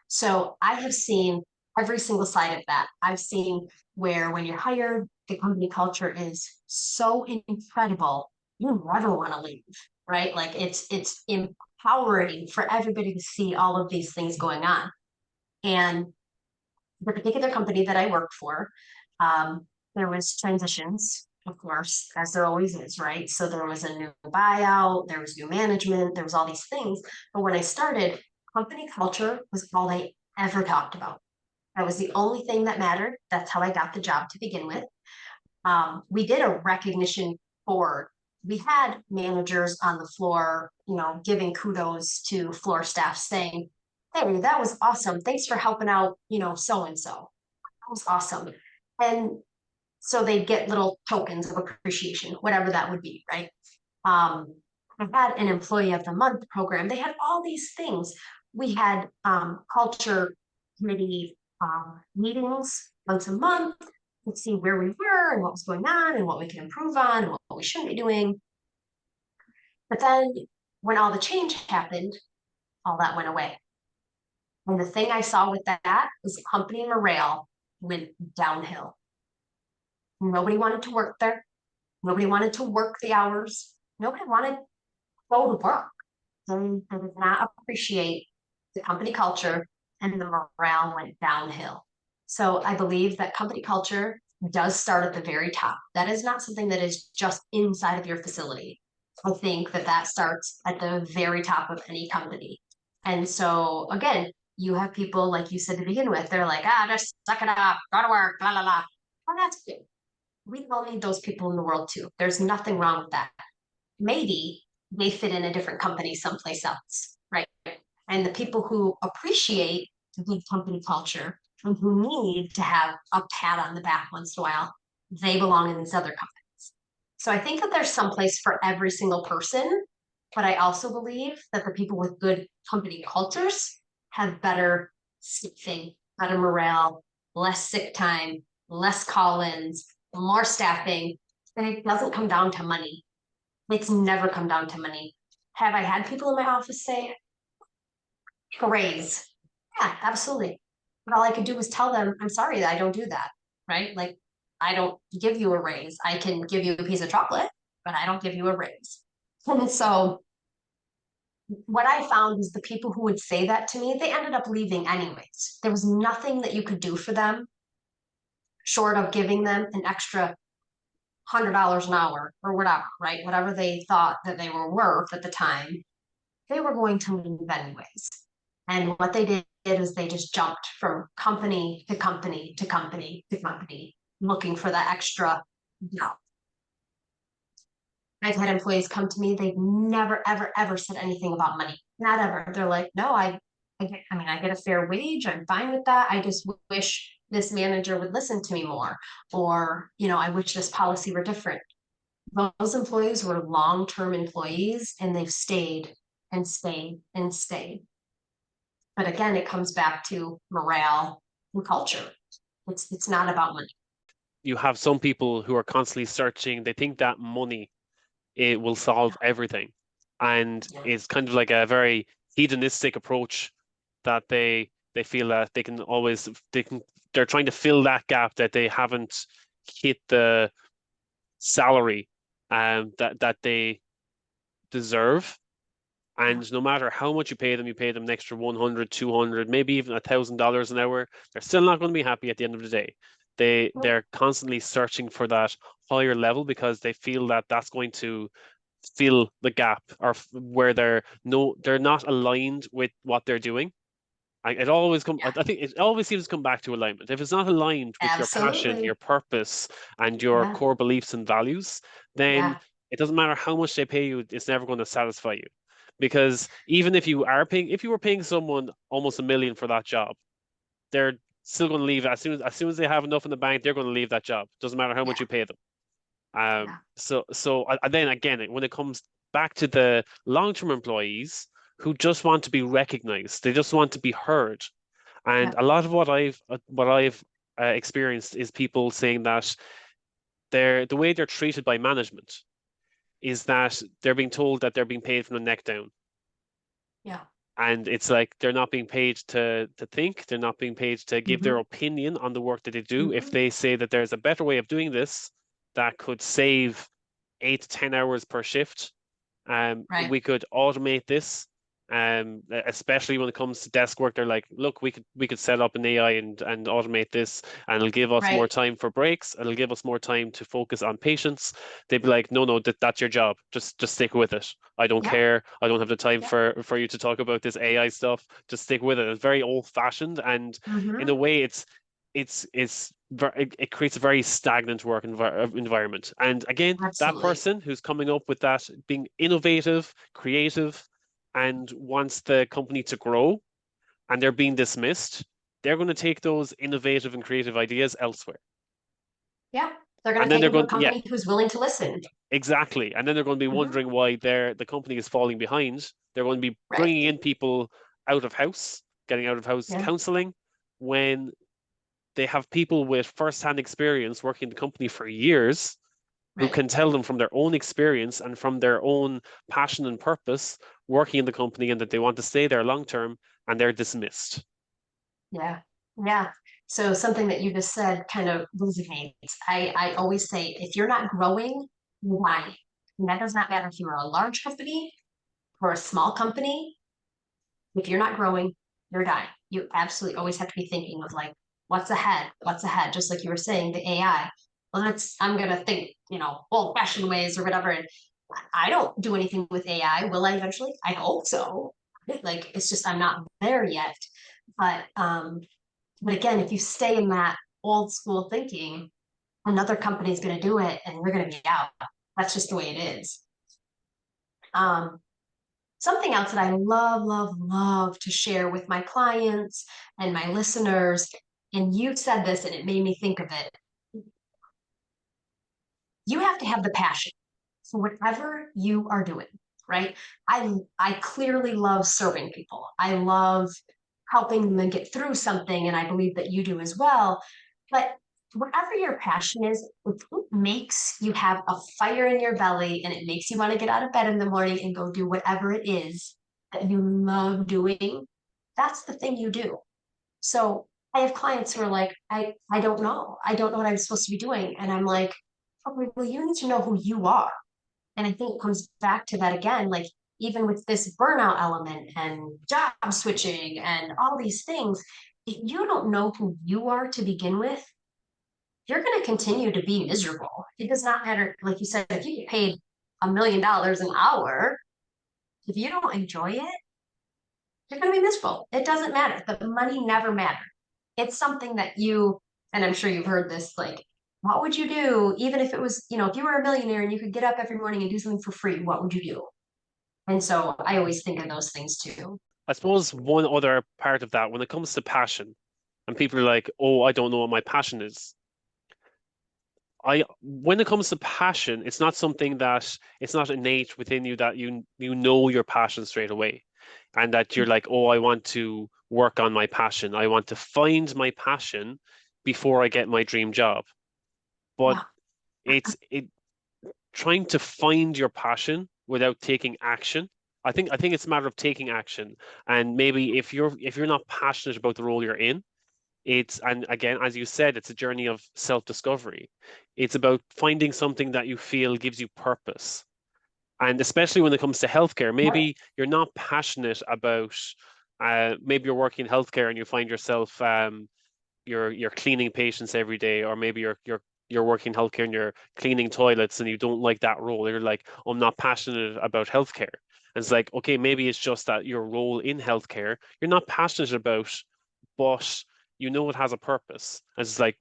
So I have seen every single side of that. I've seen where when you're hired, the company culture is so incredible, you never want to leave, right? Like it's empowering for everybody to see all of these things going on. And the particular company that I worked for, there was transitions, of course, as there always is, right? So there was a new buyout, there was new management, there was all these things. But when I started, company culture was all they ever talked about. That was the only thing that mattered. That's how I got the job to begin with. We did a recognition board. We had managers on the floor, giving kudos to floor staff saying, hey, that was awesome. Thanks for helping out, so and so. That was awesome. And so they get little tokens of appreciation, whatever that would be, right? Um, I had an employee of the month program. They had all these things. We had culture committee meetings once a month to see where we were and what was going on and what we can improve on and what we shouldn't be doing. But then when all the change happened, all that went away. And the thing I saw with that was company morale went downhill. Nobody wanted to work there. Nobody wanted to work the hours. Nobody wanted to go to work. They did not appreciate the company culture, and the morale went downhill. So I believe that company culture does start at the very top. That is not something that is just inside of your facility. I think that that starts at the very top of any company. And so again, you have people like you said to begin with, they're like, just suck it up, go to work, blah, blah, blah. Well, that's good. We all need those people in the world too. There's nothing wrong with that. Maybe they fit in a different company someplace else, right? And the people who appreciate good company culture and who need to have a pat on the back once in a while, they belong in these other companies. So I think that there's someplace for every single person, but I also believe that the people with good company cultures have better staffing, better morale, less sick time, less call-ins, more staffing, and it doesn't come down to money. It's never come down to money. Have I had people in my office say, a raise? Yeah, absolutely. But all I could do was tell them, I'm sorry that I don't do that, right? Like, I don't give you a raise. I can give you a piece of chocolate, but I don't give you a raise. And so what I found was the people who would say that to me, they ended up leaving anyways. There was nothing that you could do for them short of giving them an extra $100 an hour or whatever, right? Whatever they thought that they were worth at the time, they were going to leave anyways. And what they did is they just jumped from company to company to company to company, looking for that extra job. I've had employees come to me, they've never, ever, ever said anything about money. Not ever. They're like, no, I get a fair wage. I'm fine with that. I just wish this manager would listen to me more. Or, I wish this policy were different. Those employees were long-term employees and they've stayed and stayed and stayed. But again, it comes back to morale and culture. It's not about money. You have some people who are constantly searching. They think that money it will solve everything, and Yeah. it's kind of like a very hedonistic approach that they feel that they're trying to fill that gap that they haven't hit the salary that they deserve. And no matter how much you pay them an extra 100, 200, maybe even $1,000 an hour, they're still not going to be happy at the end of the day. They're constantly searching for that higher level because they feel that that's going to fill the gap or where they're not aligned with what they're doing. I think it always seems to come back to alignment. If it's not aligned with your passion, Absolutely. your purpose, and your Yeah. core beliefs and values, then Yeah. it doesn't matter how much they pay you, it's never going to satisfy you. Because even if you were paying someone almost 1 million for that job, they're still going to leave as soon as they have enough in the bank, they're going to leave that job. Doesn't matter how much Yeah. you pay them. Yeah. And then again, when it comes back to the long-term employees who just want to be recognized, they just want to be heard. And Yeah. a lot of what I've experienced is people saying that the way they're treated by management is that they're being told that they're being paid from the neck down. Yeah. And it's like they're not being paid to think, they're not being paid to give their Mm-hmm. opinion on the work that they do. If Mm-hmm. they say that there's a better way of doing this that could save 8 to 10 hours per shift, Right. we could automate this. Especially when it comes to desk work, they're like, look, we could set up an AI and automate this, and it'll give us more Right. time for breaks. It'll give us more time to focus on patients. They'd be like, no, no, that's your job. Just stick with it. I don't Yep. care. I don't have the time Yep. for you to talk about this AI stuff. Just stick with it. It's very old-fashioned, and in a Mm-hmm. way, it creates a very stagnant work environment. And again, that Absolutely. person who's coming up with that, being innovative, creative, and wants the company to grow, and they're being dismissed, they're going to take those innovative and creative ideas elsewhere. Yeah. They're going And to then take they're them to a going, yeah, company who's willing to listen. exactly. And then they're going to be Mm-hmm. wondering why the company is falling behind. They're going to be Right. bringing in people out of house, getting out of house Yeah. counseling, when they have people with first-hand experience working in the company for years who Right. can tell them from their own experience and from their own passion and purpose working in the company, and that they want to stay there long term, and they're dismissed. Yeah. Yeah. So something that you just said kind of resonates. I always say if you're not growing, you're dying. And that does not matter if you're a large company or a small company. If you're not growing, you're dying. You absolutely always have to be thinking of like, what's ahead? What's ahead? Just like you were saying, the AI. Well, I'm gonna think, old-fashioned ways or whatever. And I don't do anything with AI. Will I eventually? I hope so. Like it's just I'm not there yet. But again, if you stay in that old school thinking, another company is going to do it and we're going to be out. That's just the way it is. Um, Something else that I love, love, love to share with my clients and my listeners, and you said this and it made me think of it. You have to have the passion for whatever you are doing, right? I clearly love serving people. I love helping them get through something, and I believe that you do as well. But whatever your passion is, if it makes you have a fire in your belly and it makes you want to get out of bed in the morning and go do whatever it is that you love doing, that's the thing you do. So I have clients who are like, I don't know. I don't know what I'm supposed to be doing. And I'm like, okay, well, you need to know who you are. And I think it comes back to that again, like even with this burnout element and job switching and all these things, if you don't know who you are to begin with, you're going to continue to be miserable. It does not matter, like you said, if you get paid $1 million an hour, if you don't enjoy it, you're going to be miserable. It doesn't matter. The money never mattered. It's something that you, and I'm sure you've heard this, like, what would you do even if it was, if you were a millionaire and you could get up every morning and do something for free, what would you do? And so I always think of those things too. I suppose one other part of that, when it comes to passion, and people are like, "Oh, I don't know what my passion is." When it comes to passion, it's not something that it's not innate within you that you know your passion straight away, and that you're like, "Oh, I want to work on my passion. I want to find my passion before I get my dream job." But Yeah. it trying to find your passion without taking action. I think it's a matter of taking action. And maybe if you're not passionate about the role you're in, and again, as you said, it's a journey of self-discovery. It's about finding something that you feel gives you purpose. And especially when it comes to healthcare, Right. maybe you're not passionate about maybe you're working in healthcare and you find yourself you're cleaning patients every day, or maybe you're working healthcare and you're cleaning toilets and you don't like that role. You're like, "Oh, I'm not passionate about healthcare." And it's like, okay, maybe it's just that your role in healthcare you're not passionate about, but you know it has a purpose. And it's like,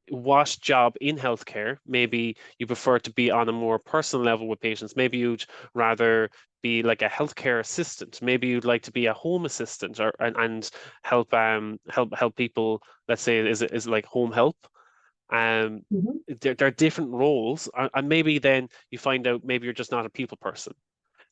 what job in healthcare maybe you prefer to be on a more personal level with patients. Maybe you'd rather be like a healthcare assistant. Maybe you'd like to be a home assistant, or and help people. Let's say is like home help. Um, Mhm. there are different roles, and maybe then you find out maybe you're just not a people person,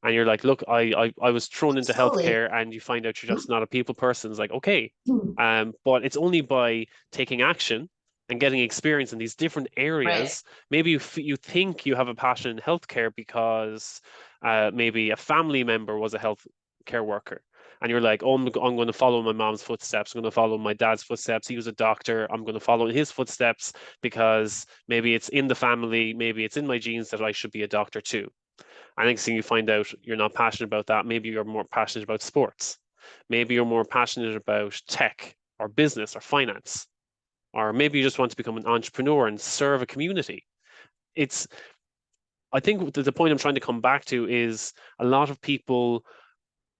and you're like, "Look, I was thrown into Absolutely. healthcare," and you find out you're just not a people person. It's like, okay, Mhm. but it's only by taking action and getting experience in these different Right. areas. Maybe you think you have a passion in healthcare because maybe a family member was a health care worker. And you're like, "Oh, I'm going to follow my mom's footsteps. I'm going to follow my dad's footsteps. He was a doctor. I'm going to follow in his footsteps because maybe it's in the family, maybe it's in my genes that I should be a doctor too." And next thing you find out, you're not passionate about that. Maybe you're more passionate about sports. Maybe you're more passionate about tech or business or finance. Or maybe you just want to become an entrepreneur and serve a community. It's, I think the point I'm trying to come back to is a lot of people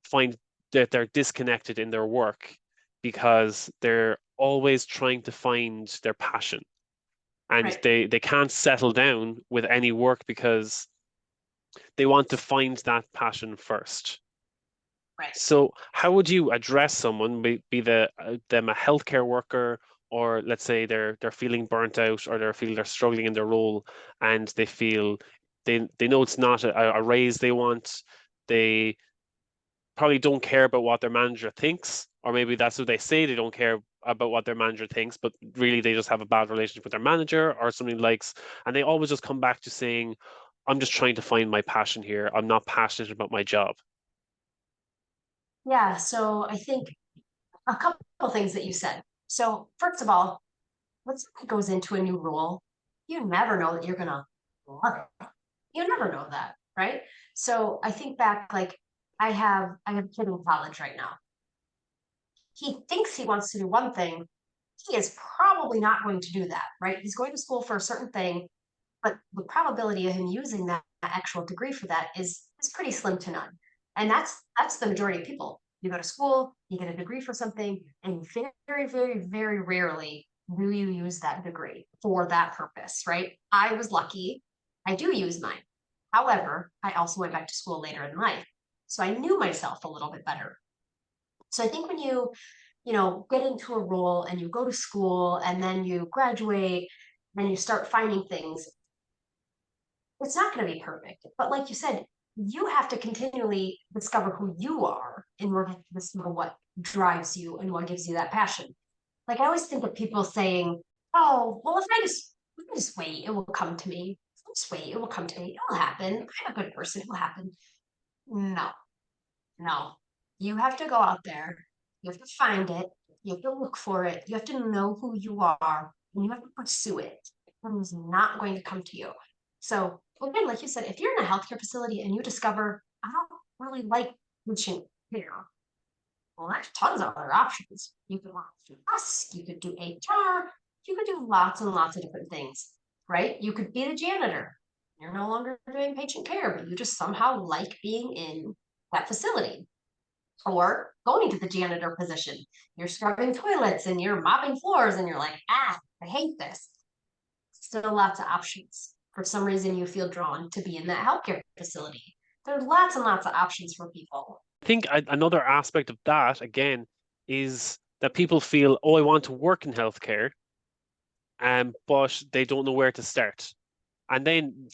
find that they're disconnected in their work because they're always trying to find their passion, and Right. they can't settle down with any work because they want to find that passion first. Right. So, how would you address someone, be them a healthcare worker, or let's say they're feeling burnt out, or they're struggling in their role, and they feel they know it's not a raise they want. They probably don't care about what their manager thinks, or maybe that's what they say. They don't care about what their manager thinks, but really they just have a bad relationship with their manager or something likes, and they always just come back to saying, "I'm just trying to find my passion here. I'm not passionate about my job." Yeah. So I think a couple things that you said. So first of all, when somebody goes into a new role, you never know that you're gonna love it. You never know that, right? So I think back, like I have a kid in college right now. He thinks he wants to do one thing. He is probably not going to do that, right? He's going to school for a certain thing, but the probability of him using that actual degree for that is pretty slim to none. And that's the majority of people. You go to school, you get a degree for something, and very, very, very rarely do you use that degree for that purpose, right? I was lucky. I do use mine. However, I also went back to school later in life. So I knew myself a little bit better. So I think when you get into a role and you go to school and then you graduate and you start finding things, it's not going to be perfect. But like you said, you have to continually discover who you are in order to discover what drives you and what gives you that passion. Like I always think of people saying, "Oh, well, if I just wait, it will come to me. If I just wait, it will come to me. It will happen. I'm a good person. It will happen." No, no. You have to go out there. You have to find it. You have to look for it. You have to know who you are, and you have to pursue it. It is not going to come to you. So again, like you said, if you're in a healthcare facility and you discover, I don't really like patient care, well, there's tons of other options. You could work through us, you could do HR, you could do lots and lots of different things, right? You could be the janitor. You're no longer doing patient care, but you just somehow like being in that facility. Or going to the janitor position. You're scrubbing toilets and you're mopping floors and you're like, I hate this. Still lots of options. For some reason, you feel drawn to be in that healthcare facility. There's lots and lots of options for people. I think another aspect of that, again, is that people feel, oh, I want to work in healthcare, but they don't know where to start. And then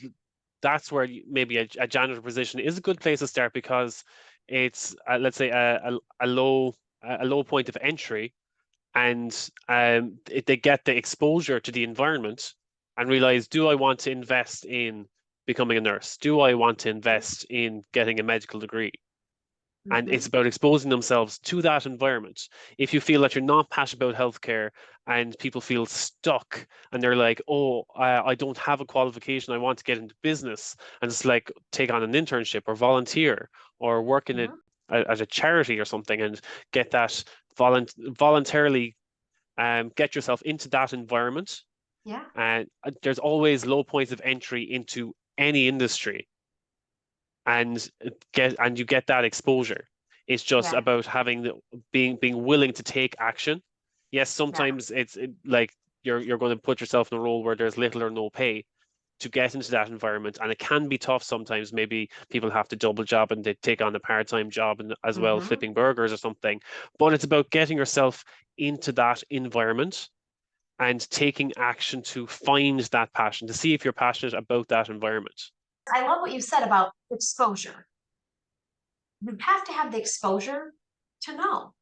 that's where maybe a janitor position is a good place to start because it's let's say a low point of entry, and they get the exposure to the environment and realize, do I want to invest in becoming a nurse? Do I want to invest in getting a medical degree? And it's Mm-hmm. about exposing themselves to that environment. If you feel that you're not passionate about healthcare and people feel stuck and they're like, oh, I don't have a qualification, I want to get into business, and it's like take on an internship or volunteer or work in Mm-hmm. at a charity or something and get that voluntarily get yourself into that environment. Yeah, And there's always low points of entry into any industry, and you get that exposure. It's just yeah, about having being willing to take action. Yes, yeah. sometimes like you're going to put yourself in a role where there's little or no pay to get into that environment, and it can be tough sometimes. Maybe people have to double job and they take on a part-time job and as well Mm-hmm. flipping burgers or something. But it's about getting yourself into that environment and taking action to find that passion, to see if you're passionate about that environment. I love what you said about exposure. You have to have the exposure to know.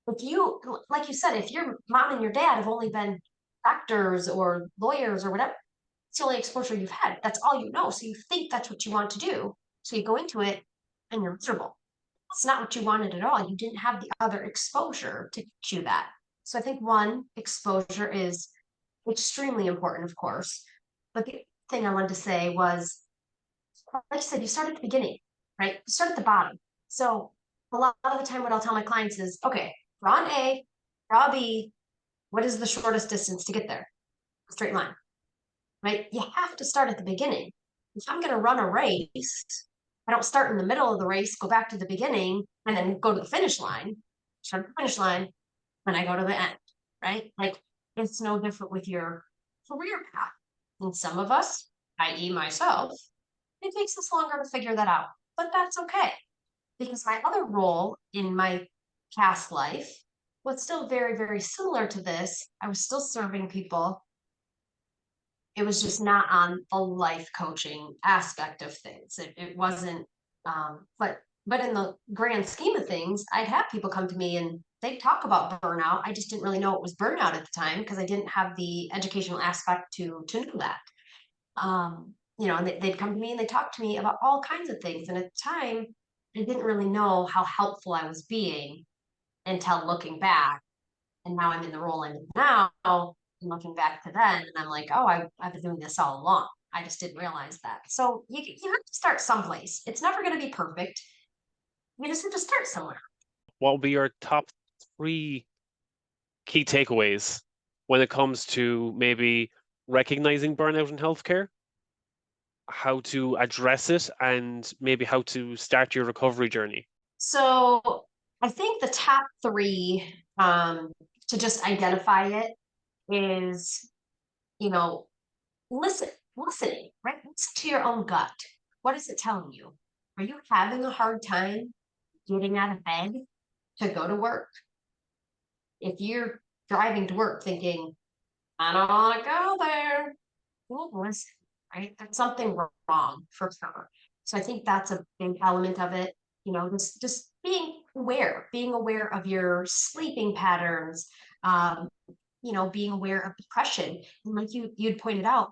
If you, like you said, if your mom and your dad have only been doctors or lawyers or whatever, it's the only exposure you've had. That's all you know. So you think that's what you want to do. So you go into it and you're miserable. It's not what you wanted at all. You didn't have the other exposure to teach you that. So I think one, exposure is extremely important, of course. But the thing I wanted to say was, like you said, you start at the beginning, right? You start at the bottom. So a lot of the time, what I'll tell my clients is, okay, draw an A, draw a B. What is the shortest distance to get there? A straight line, right? You have to start at the beginning. If I'm going to run a race, I don't start in the middle of the race, go back to the beginning, and then go to the finish line. Start at the finish line, and I go to the end, right? Like it's no different with your career path. And some of us, i.e., myself, it takes us longer to figure that out, but that's okay because my other role in my past life was still very, very similar to this. I was still serving people. It was just not on the life coaching aspect of things. It wasn't, but in the grand scheme of things, I'd have people come to me and they'd talk about burnout. I just didn't really know it was burnout at the time because I didn't have the educational aspect to know that. And they'd come to me and they talk to me about all kinds of things. And at the time, I didn't really know how helpful I was being until looking back. And now I'm in the role I'm in now, and looking back to then, and I'm like, oh, I've been doing this all along. I just didn't realize that. So you have to start someplace. It's never going to be perfect. You just have to start somewhere. What will be your top three key takeaways when it comes to maybe recognizing burnout in healthcare, how to address it, and maybe how to start your recovery journey? So I think the top three to just identify it is, you know, listening, right? Listen to your own gut. What is it telling you? Are you having a hard time getting out of bed to go to work? If you're driving to work thinking, I don't want to go there, well, listen, right? There's something wrong for sure. So I think that's a big element of it. Just being aware of your sleeping patterns, um, being aware of depression. And like you'd pointed out,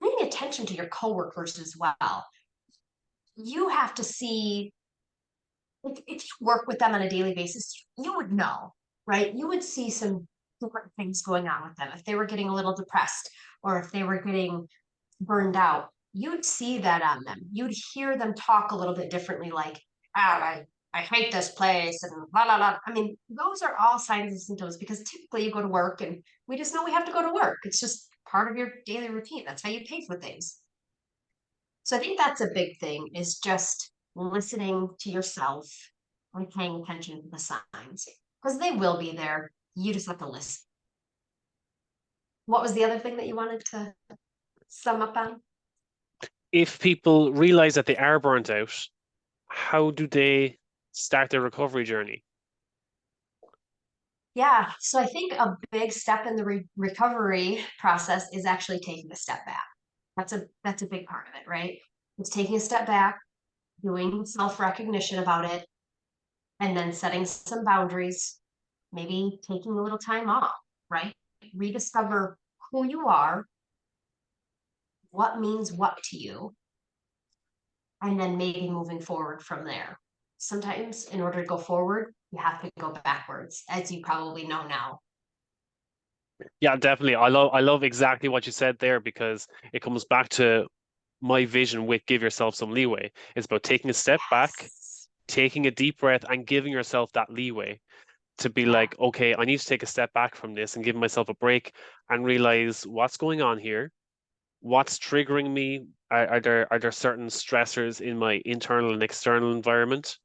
paying attention to your coworkers as well. You have to see like if you work with them on a daily basis, you would know, right? You would see some different things going on with them. If they were getting a little depressed or if they were getting burned out, you'd see that on them. You'd hear them talk a little bit differently, like, I hate this place and blah, blah, blah. I mean, those are all signs and symptoms because typically you go to work and we just know we have to go to work. It's just part of your daily routine. That's how you pay for things. So I think that's a big thing is just listening to yourself and paying attention to the signs because they will be there. You just have to listen. What was the other thing that you wanted to sum up on? If people realize that they are burnt out, how do they start their recovery journey? Yeah, so I think a big step in the recovery process is actually taking a step back. That's a big part of it, right? It's taking a step back, doing self-recognition about it, and then setting some boundaries, maybe taking a little time off, right? Rediscover who you are, what means what to you, and then maybe moving forward from there. Sometimes, in order to go forward, you have to go backwards, as you probably know now. Yeah, definitely. I love exactly what you said there because it comes back to my vision with give yourself some leeway. It's about taking a step back, Yes. taking a deep breath, and giving yourself that leeway to be Yeah. like, okay, I need to take a step back from this and give myself a break and realize what's going on here, what's triggering me. Are there certain stressors in my internal and external environment?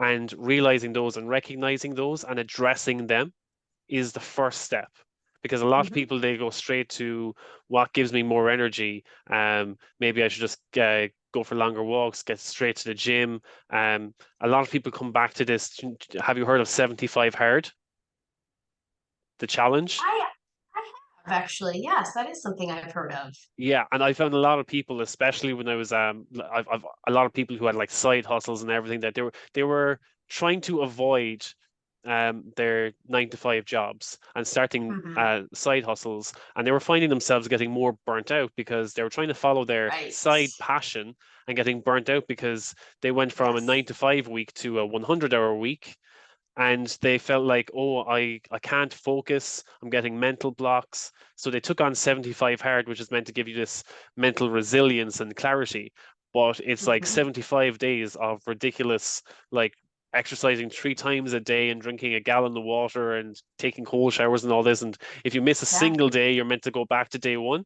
And realizing those and recognizing those and addressing them is the first step. Because a lot of Mhm. people they go straight to what gives me more energy. Maybe I should just go for longer walks, get straight to the gym. A lot of people come back to this. Have you heard of 75 hard, the challenge? I have actually. Yes, that is something I've heard of. Yeah, and I found a lot of people, especially when I was I've a lot of people who had like side hustles and everything that they were trying to avoid their 9 to 5 jobs and starting Mhm. side hustles, and they were finding themselves getting more burnt out because they were trying to follow their Right. side passion and getting burnt out because they went from a nine Yes. to five week to a 100-hour week, and they felt like, oh, I can't focus, I'm getting mental blocks. So they took on 75 hard, which is meant to give you this mental resilience and clarity, but it's like Mhm. 75 days of ridiculous, like exercising 3 times a day and drinking a gallon of water and taking cold showers and all this, and if you miss a Yeah. single day you're meant to go back to day one.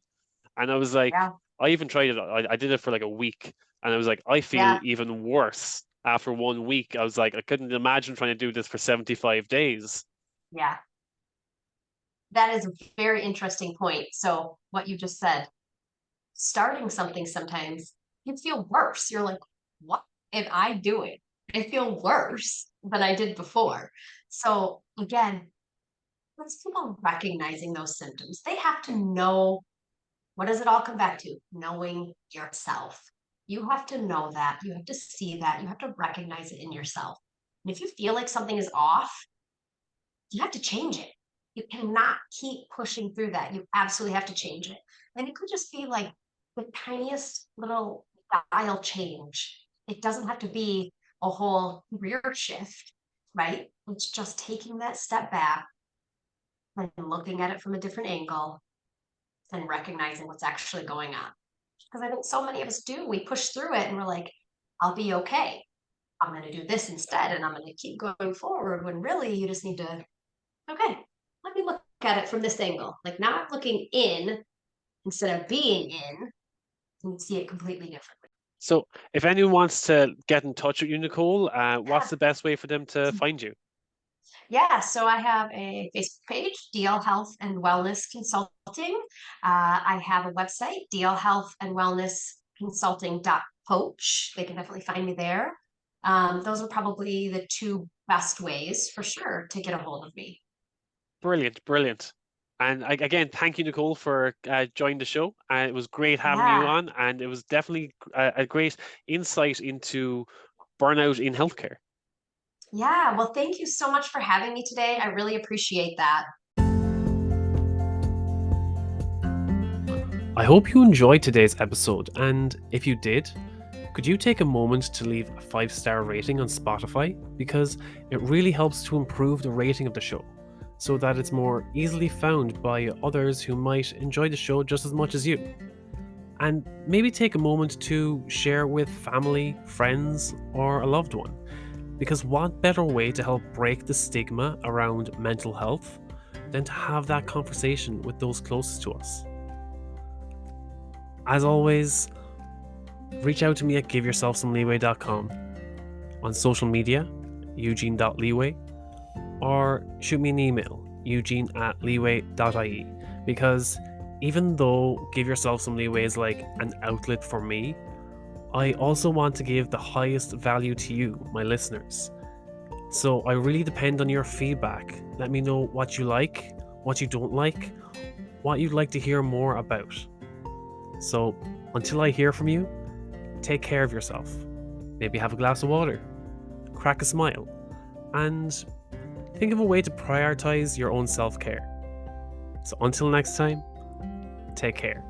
And I was like, Yeah. I even tried it. I did it for like a week, and I was like, I feel Yeah. even worse after 1 week. I was like, I couldn't imagine trying to do this for 75 days. Yeah. That is a very interesting point. So what you just said, starting something sometimes you feel worse. You're like, what am I doing? I feel worse than I did before. So again, let's people recognizing those symptoms. They have to know what does it all come back to? Knowing yourself. You have to know that. You have to see that. You have to recognize it in yourself. And if you feel like something is off, you have to change it. You cannot keep pushing through that. You absolutely have to change it. And it could just be like the tiniest little dial change. It doesn't have to be a whole career shift, right? It's just taking that step back and looking at it from a different angle and recognizing what's actually going on. Because I think so many of us do. We push through it and we're like, I'll be okay. I'm going to do this instead and I'm going to keep going forward when really you just need to, okay, let me look at it from this angle. Like now I'm looking in instead of being in and see it completely differently. So, if anyone wants to get in touch with you, Nicole, what's Yeah. the best way for them to find you? Yeah, so I have a Facebook page, DL Health and Wellness Consulting. I have a website, DL Health and Wellness Consulting.coach. They can definitely find me there. Those are probably the two best ways for sure to get a hold of me. Brilliant, brilliant. And again, thank you, Nicole, for joining the show. It was great having you Yeah. on, and it was definitely a great insight into burnout in healthcare. Yeah. Well, thank you so much for having me today. I really appreciate that. I hope you enjoyed today's episode, and if you did, Could you take a moment to leave a 5-star rating on Spotify? Because it really helps to improve the rating of the show, so that it's more easily found by others who might enjoy the show just as much as you. And maybe take a moment to share with family, friends, or a loved one. Because what better way to help break the stigma around mental health than to have that conversation with those closest to us? As always, reach out to me at giveyourselfsomeleeway.com, on social media, eugene.leeway, or shoot me an email, eugene@leeway.ie, because even though Give Yourself Some Leeway is like an outlet for me, I also want to give the highest value to you, my listeners. So I really depend on your feedback. Let me know what you like, what you don't like, what you'd like to hear more about. So until I hear from you, take care of yourself. Maybe have a glass of water, crack a smile, and think of a way to prioritize your own self-care. So until next time, take care.